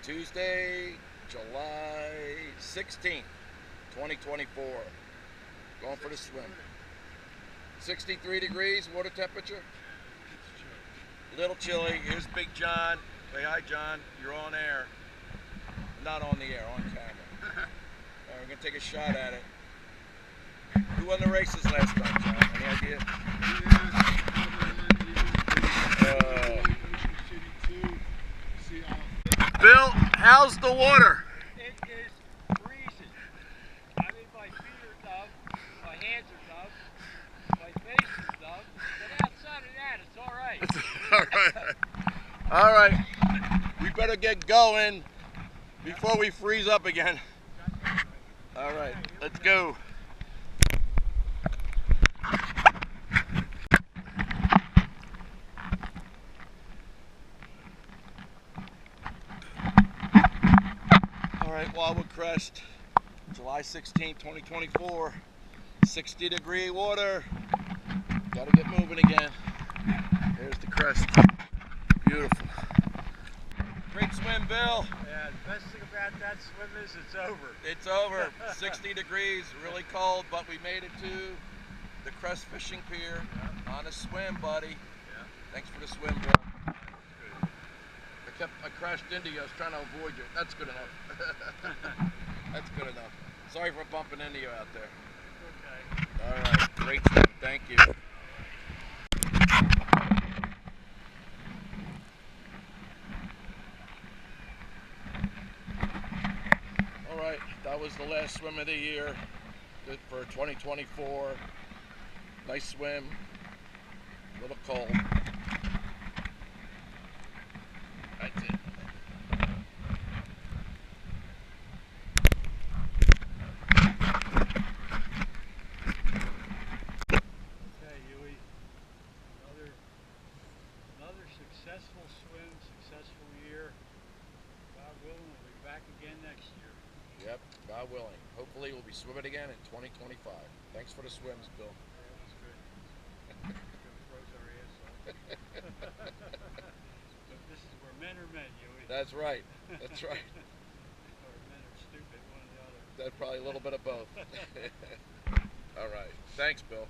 Tuesday, July 16th, 2024. Going for the swim. 63 degrees water temperature. Little chilly. Here's Big John. Say hi, John. You're on air. Not on the air, on camera. All right, we're gonna take a shot at it. Who won the races last time, John? Any idea? Bill, how's the water? It is freezing. I mean, my feet are numb, my hands are numb, my face is numb, but outside of that, it's all right. All right. We better get going before we freeze up again. All right, let's go. All right, Wildwood Crest, July 16, 2024, 60-degree water. Gotta get moving again. There's the crest. Beautiful. Great swim, Bill. Yeah, the best thing about that swim is it's over. It's over. 60 degrees, really cold, but we made it to the Crest Fishing Pier on a swim, buddy. Yeah. Thanks for the swim, Bill. I crashed into you. I was trying to avoid you. That's good enough. That's good enough. Sorry for bumping into you out there. Okay. All right. Great swim. Thank you. All right. That was the last swim of the year for 2024. Nice swim. A little cold. That's it. Okay, Huey. Another successful swim, successful year. God willing, we'll be back again next year. Yep, God willing. Hopefully we'll be swimming again in 2025. Thanks for the swims, Bill. Yeah, that's good. Gonna froze our ass off. This is where men are men, Huey. That's right. That's right. Or men are stupid, one or the other. That's probably a little bit of both. All right. Thanks, Bill.